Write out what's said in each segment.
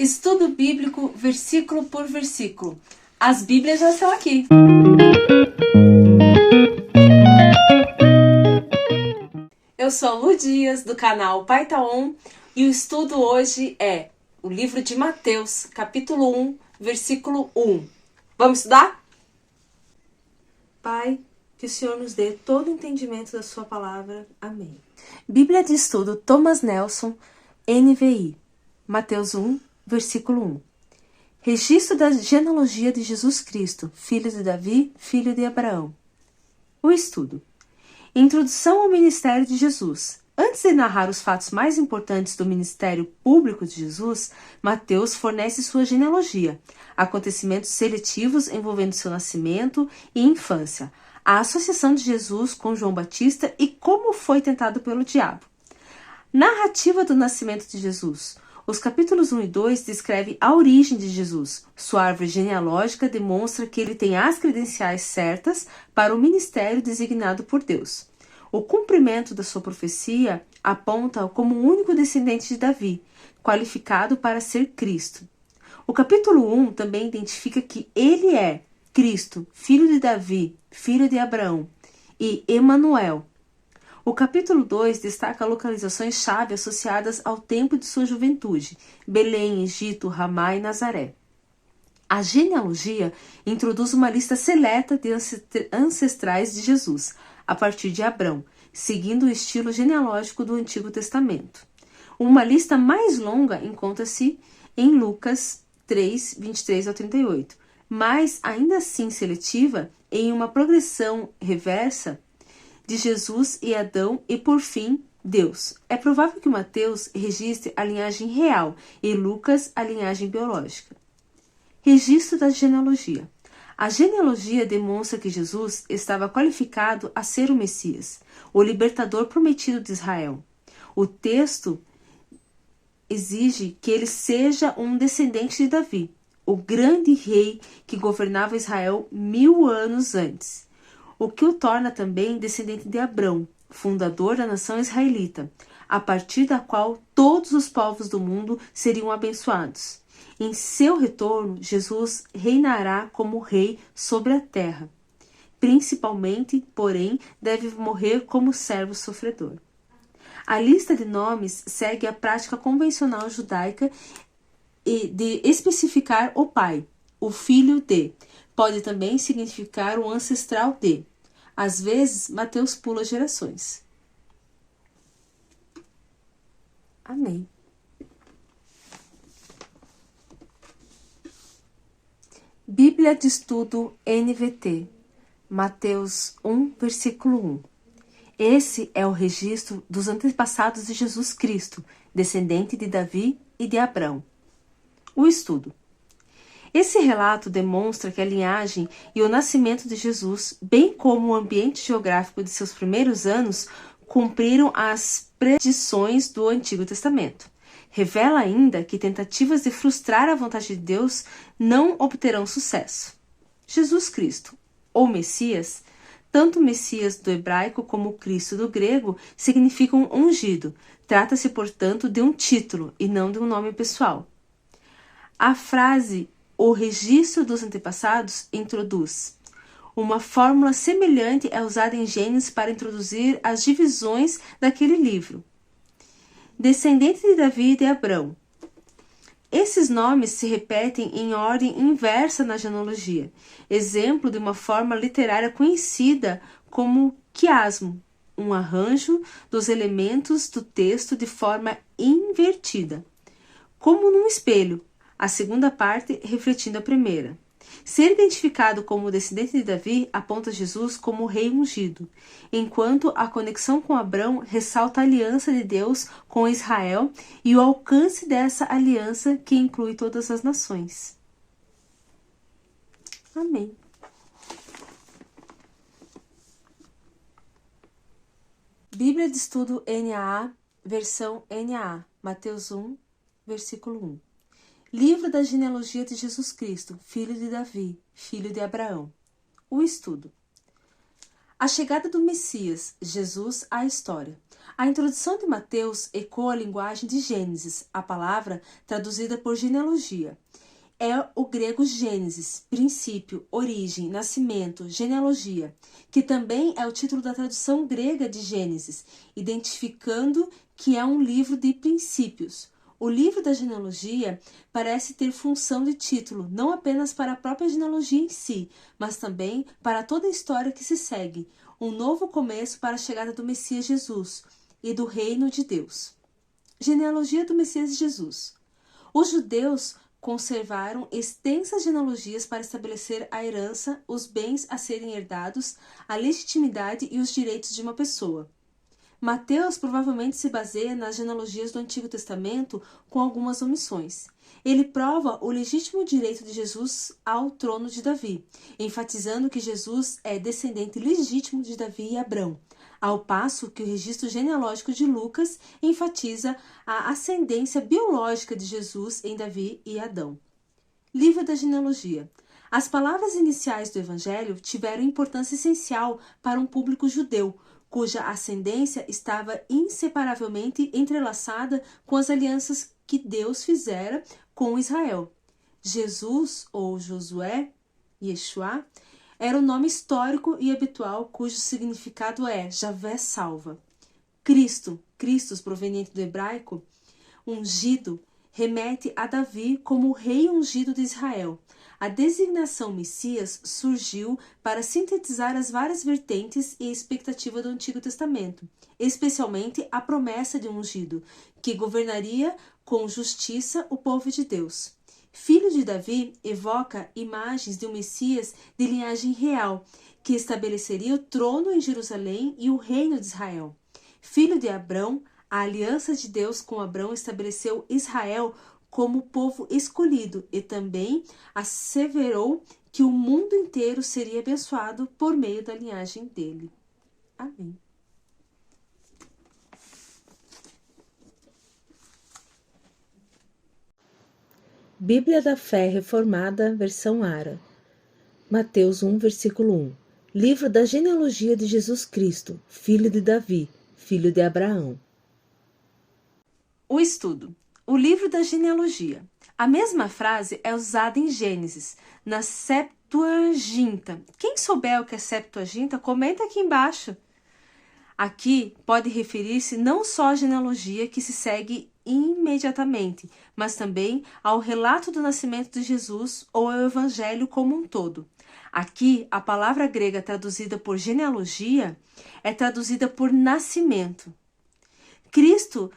Estudo bíblico versículo por versículo. As Bíblias já estão aqui. Eu sou a Lu Dias, do canal Pai Tá On, e o estudo hoje é o livro de Mateus, capítulo 1, versículo 1. Vamos estudar? Pai, que o Senhor nos dê todo o entendimento da sua palavra. Amém. Bíblia de Estudo Thomas Nelson, NVI, Mateus 1, versículo 1. Registro da genealogia de Jesus Cristo, filho de Davi, filho de Abraão. O estudo. Introdução ao ministério de Jesus. Antes de narrar os fatos mais importantes do ministério público de Jesus, Mateus fornece sua genealogia, acontecimentos seletivos envolvendo seu nascimento e infância, a associação de Jesus com João Batista e como foi tentado pelo diabo. Narrativa do nascimento de Jesus. Os capítulos 1 e 2 descrevem a origem de Jesus. Sua árvore genealógica demonstra que ele tem as credenciais certas para o ministério designado por Deus. O cumprimento da sua profecia aponta-o como o único descendente de Davi, qualificado para ser Cristo. O capítulo 1 também identifica que ele é Cristo, filho de Davi, filho de Abraão, e Emanuel. O capítulo 2 destaca localizações-chave associadas ao tempo de sua juventude: Belém, Egito, Ramá e Nazaré. A genealogia introduz uma lista seleta de ancestrais de Jesus, a partir de Abrão, seguindo o estilo genealógico do Antigo Testamento. Uma lista mais longa encontra-se em Lucas 3, 23 ao 38, mas ainda assim seletiva em uma progressão reversa de Jesus e Adão e, por fim, Deus. É provável que Mateus registre a linhagem real e Lucas a linhagem biológica. Registro da genealogia. A genealogia demonstra que Jesus estava qualificado a ser o Messias, o libertador prometido de Israel. O texto exige que ele seja um descendente de Davi, o grande rei que governava Israel 1000 anos antes, o que o torna também descendente de Abrão, fundador da nação israelita, a partir da qual todos os povos do mundo seriam abençoados. Em seu retorno, Jesus reinará como rei sobre a terra. Principalmente, porém, deve morrer como servo sofredor. A lista de nomes segue a prática convencional judaica de especificar o pai, o filho de. Pode também significar o ancestral de. Às vezes, Mateus pula gerações. Amém. Bíblia de Estudo NVT, Mateus 1, versículo 1. Esse é o registro dos antepassados de Jesus Cristo, descendente de Davi e de Abrão. O estudo. Esse relato demonstra que a linhagem e o nascimento de Jesus, bem como o ambiente geográfico de seus primeiros anos, cumpriram as predições do Antigo Testamento. Revela ainda que tentativas de frustrar a vontade de Deus não obterão sucesso. Jesus Cristo, ou Messias, tanto Messias do hebraico como Cristo do grego, significam ungido. Trata-se, portanto, de um título e não de um nome pessoal. A frase "o registro dos antepassados" introduz. Uma fórmula semelhante é usada em Gênesis para introduzir as divisões daquele livro. Descendente de Davi e de Abrão. Esses nomes se repetem em ordem inversa na genealogia, exemplo de uma forma literária conhecida como quiasmo, um arranjo dos elementos do texto de forma invertida, como num espelho, a segunda parte refletindo a primeira. Ser identificado como descendente de Davi aponta Jesus como o rei ungido, enquanto a conexão com Abrão ressalta a aliança de Deus com Israel e o alcance dessa aliança que inclui todas as nações. Amém. Bíblia de Estudo NAA, versão NAA, Mateus 1, versículo 1. Livro da genealogia de Jesus Cristo, filho de Davi, filho de Abraão. O estudo. A chegada do Messias, Jesus à história. A introdução de Mateus ecoa a linguagem de Gênesis, a palavra traduzida por genealogia. É o grego Gênesis, princípio, origem, nascimento, genealogia, que também é o título da tradução grega de Gênesis, identificando que é um livro de princípios. O livro da genealogia parece ter função de título, não apenas para a própria genealogia em si, mas também para toda a história que se segue, um novo começo para a chegada do Messias Jesus e do reino de Deus. Genealogia do Messias Jesus. Os judeus conservaram extensas genealogias para estabelecer a herança, os bens a serem herdados, a legitimidade e os direitos de uma pessoa. Mateus provavelmente se baseia nas genealogias do Antigo Testamento com algumas omissões. Ele prova o legítimo direito de Jesus ao trono de Davi, enfatizando que Jesus é descendente legítimo de Davi e Abrão, ao passo que o registro genealógico de Lucas enfatiza a ascendência biológica de Jesus em Davi e Adão. Livro da genealogia. As palavras iniciais do Evangelho tiveram importância essencial para um público judeu, cuja ascendência estava inseparavelmente entrelaçada com as alianças que Deus fizera com Israel. Jesus, ou Josué, Yeshua, era o nome histórico e habitual cujo significado é Javé salva. Cristo, Christos, proveniente do hebraico, ungido, remete a Davi como o rei ungido de Israel. A designação Messias surgiu para sintetizar as várias vertentes e expectativa do Antigo Testamento, especialmente a promessa de um ungido, que governaria com justiça o povo de Deus. Filho de Davi evoca imagens de um Messias de linhagem real, que estabeleceria o trono em Jerusalém e o reino de Israel. Filho de Abrão, a aliança de Deus com Abrão estabeleceu Israel como povo escolhido e também asseverou que o mundo inteiro seria abençoado por meio da linhagem dele. Amém. Bíblia da Fé Reformada, versão Ara. Mateus 1, versículo 1. Livro da genealogia de Jesus Cristo, filho de Davi, filho de Abraão. O estudo. O livro da genealogia. A mesma frase é usada em Gênesis, na Septuaginta. Quem souber o que é Septuaginta, comenta aqui embaixo. Aqui pode referir-se não só à genealogia que se segue imediatamente, mas também ao relato do nascimento de Jesus ou ao Evangelho como um todo. Aqui, a palavra grega traduzida por genealogia é traduzida por nascimento. Cristo.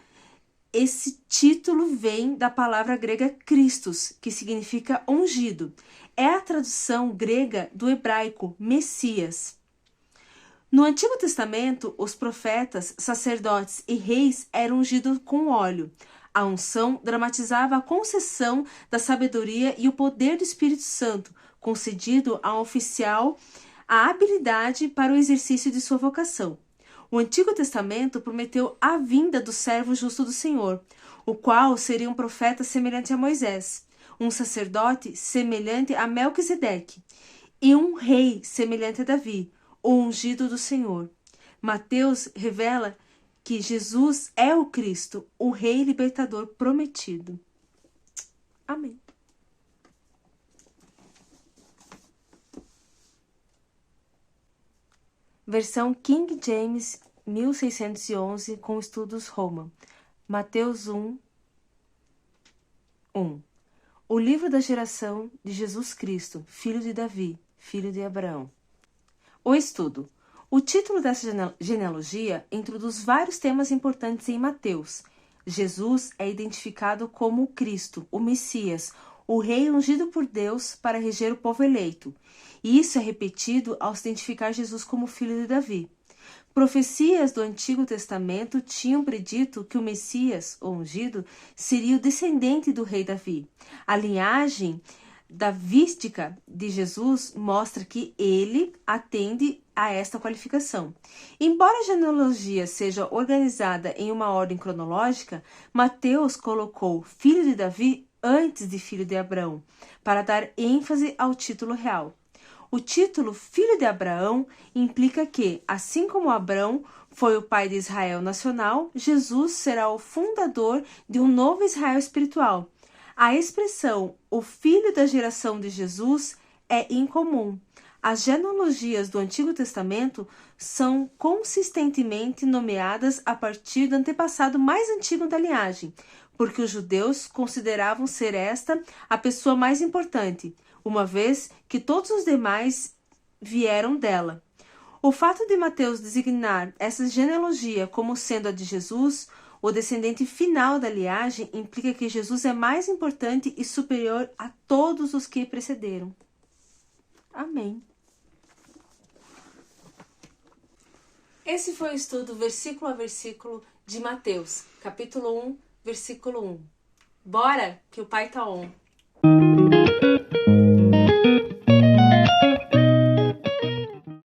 Esse título vem da palavra grega Christos, que significa ungido. É a tradução grega do hebraico Messias. No Antigo Testamento, os profetas, sacerdotes e reis eram ungidos com óleo. A unção dramatizava a concessão da sabedoria e o poder do Espírito Santo, concedido a um oficial a habilidade para o exercício de sua vocação. O Antigo Testamento prometeu a vinda do servo justo do Senhor, o qual seria um profeta semelhante a Moisés, um sacerdote semelhante a Melquisedeque e um rei semelhante a Davi, o ungido do Senhor. Mateus revela que Jesus é o Cristo, o Rei libertador prometido. Amém. Versão King James 1611 com estudos Roma. Mateus 1, 1. O livro da geração de Jesus Cristo, filho de Davi, filho de Abraão. O estudo. O título dessa genealogia introduz vários temas importantes em Mateus. Jesus é identificado como o Cristo, o Messias, o rei ungido por Deus para reger o povo eleito. E isso é repetido ao se identificar Jesus como filho de Davi. Profecias do Antigo Testamento tinham predito que o Messias, o ungido, seria o descendente do rei Davi. A linhagem davística de Jesus mostra que ele atende a esta qualificação. Embora a genealogia seja organizada em uma ordem cronológica, Mateus colocou filho de Davi antes de filho de Abraão, para dar ênfase ao título real. O título Filho de Abraão implica que, assim como Abraão foi o pai de Israel nacional, Jesus será o fundador de um novo Israel espiritual. A expressão o filho da geração de Jesus é incomum. As genealogias do Antigo Testamento são consistentemente nomeadas a partir do antepassado mais antigo da linhagem, porque os judeus consideravam ser esta a pessoa mais importante, uma vez que todos os demais vieram dela. O fato de Mateus designar essa genealogia como sendo a de Jesus, o descendente final da linhagem, implica que Jesus é mais importante e superior a todos os que precederam. Amém. Esse foi o estudo versículo a versículo de Mateus, capítulo 1, versículo 1. Bora, que o Pai tá on!